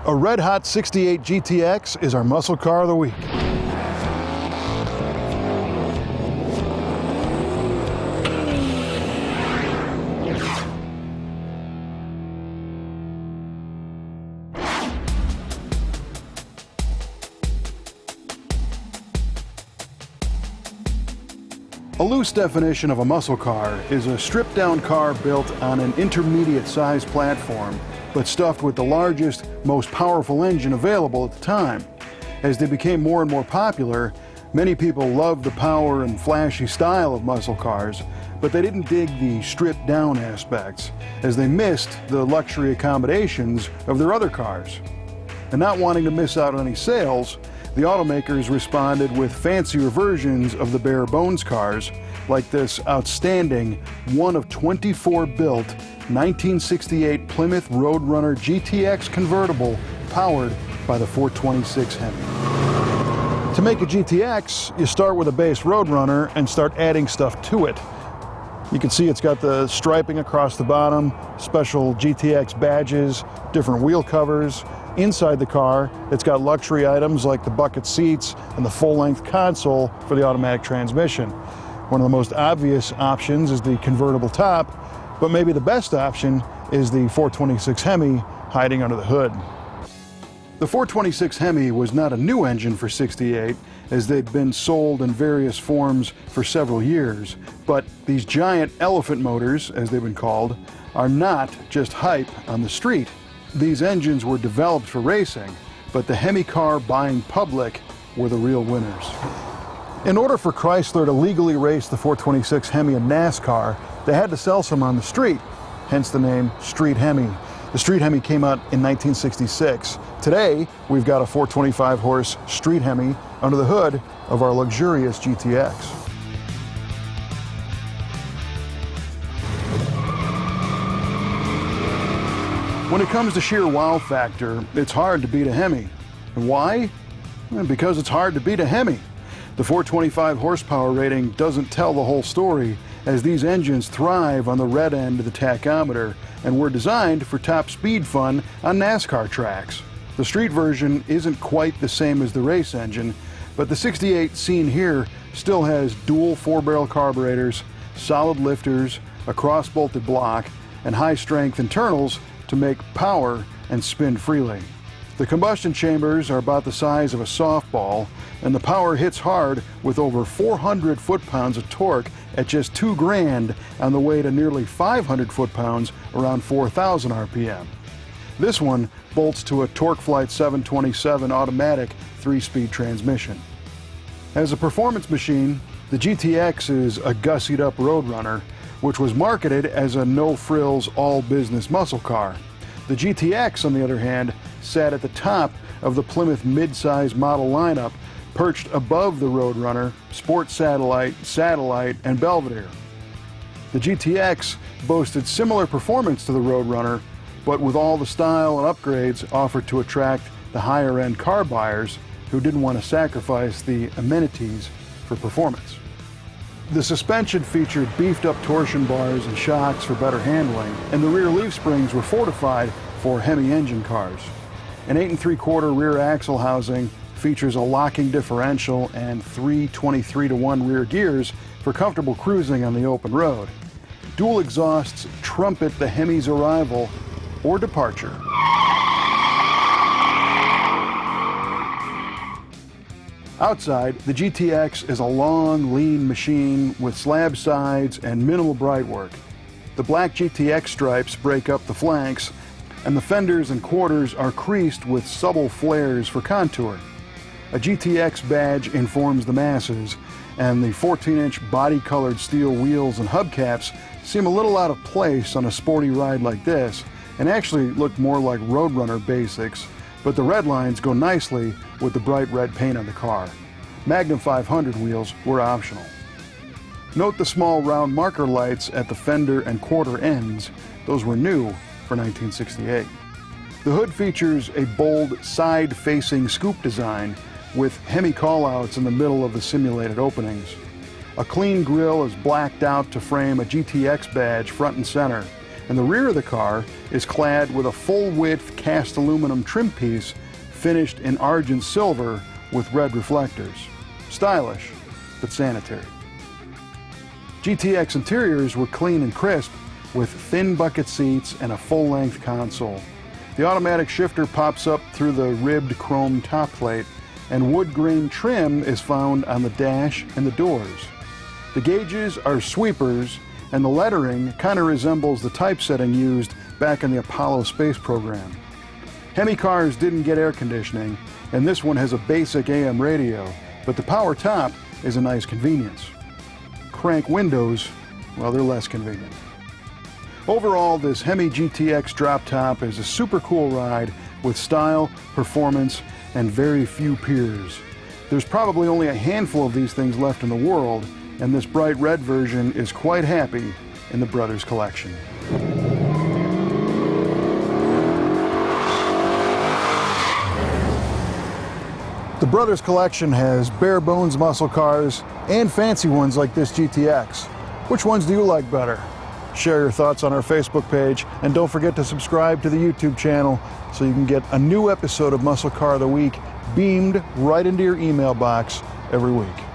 A red-hot 68 GTX is our muscle car of the week. A loose definition of a muscle car is a stripped-down car built on an intermediate-sized platform, but stuffed with the largest, most powerful engine available at the time. As they became more and more popular, many people loved the power and flashy style of muscle cars, but they didn't dig the stripped-down aspects, as they missed the luxury accommodations of their other cars. And not wanting to miss out on any sales, the automakers responded with fancier versions of the bare bones cars, like this outstanding one of 24 built 1968 Plymouth Roadrunner GTX convertible powered by the 426 Hemi. To make a GTX, you start with a base Roadrunner and start adding stuff to it. You can see it's got the striping across the bottom, special GTX badges, different wheel covers. Inside the car, it's got luxury items like the bucket seats and the full-length console for the automatic transmission. One of the most obvious options is the convertible top, but maybe the best option is the 426 Hemi hiding under the hood. The 426 Hemi was not a new engine for 68, as they'd been sold in various forms for several years, but these giant elephant motors, as they've been called, are not just hype on the street. These engines were developed for racing, but the Hemi car buying public were the real winners. In order for Chrysler to legally race the 426 Hemi in NASCAR, they had to sell some on the street, hence the name Street Hemi. The Street Hemi came out in 1966. Today, we've got a 425-horse Street Hemi under the hood of our luxurious GTX. When it comes to sheer wow factor, it's hard to beat a Hemi. And why? Well, because it's hard to beat a Hemi. The 425 horsepower rating doesn't tell the whole story, as these engines thrive on the red end of the tachometer and were designed for top speed fun on NASCAR tracks. The street version isn't quite the same as the race engine, but the 68 seen here still has dual 4-barrel carburetors, solid lifters, a cross-bolted block, and high-strength internals to make power and spin freely. The combustion chambers are about the size of a softball, and the power hits hard with over 400 foot-pounds of torque at just 2 grand on the way to nearly 500 foot-pounds around 4,000 RPM. This one bolts to a TorqueFlite 727 automatic 3-speed transmission. As a performance machine, the GTX is a gussied-up Roadrunner, which was marketed as a no-frills, all-business muscle car. The GTX, on the other hand, sat at the top of the Plymouth mid-size model lineup, perched above the Roadrunner, Sport Satellite, and Belvedere. The GTX boasted similar performance to the Roadrunner, but with all the style and upgrades offered to attract the higher-end car buyers who didn't want to sacrifice the amenities for performance. The suspension featured beefed-up torsion bars and shocks for better handling, and the rear leaf springs were fortified for Hemi engine cars. An 8 3/4 rear axle housing features a locking differential and 3 23-to-1 rear gears for comfortable cruising on the open road. Dual exhausts trumpet the Hemi's arrival or departure. Outside, the GTX is a long, lean machine with slab sides and minimal bright work. The black GTX stripes break up the flanks, and the fenders and quarters are creased with subtle flares for contour. A GTX badge informs the masses, and the 14-inch body-colored steel wheels and hubcaps seem a little out of place on a sporty ride like this, and actually look more like Roadrunner basics, but the red lines go nicely with the bright red paint on the car. Magnum 500 wheels were optional. Note the small round marker lights at the fender and quarter ends. Those were new for 1968. The hood features a bold side-facing scoop design with Hemi callouts in the middle of the simulated openings. A clean grille is blacked out to frame a GTX badge front and center, and the rear of the car is clad with a full-width cast aluminum trim piece finished in argent silver with red reflectors. Stylish, but sanitary. GTX interiors were clean and crisp, with thin bucket seats and a full-length console. The automatic shifter pops up through the ribbed chrome top plate, and wood grain trim is found on the dash and the doors. The gauges are sweepers, and the lettering kind of resembles the typesetting used back in the Apollo space program. Hemi cars didn't get air conditioning, and this one has a basic AM radio, but the power top is a nice convenience. Crank windows, well, they're less convenient. Overall, this Hemi GTX drop top is a super cool ride with style, performance, and very few peers. There's probably only a handful of these things left in the world, and this bright red version is quite happy in the Brothers collection. The Brothers collection has bare bones muscle cars and fancy ones like this GTX. Which ones do you like better? Share your thoughts on our Facebook page, and don't forget to subscribe to the YouTube channel so you can get a new episode of Muscle Car of the Week beamed right into your email box every week.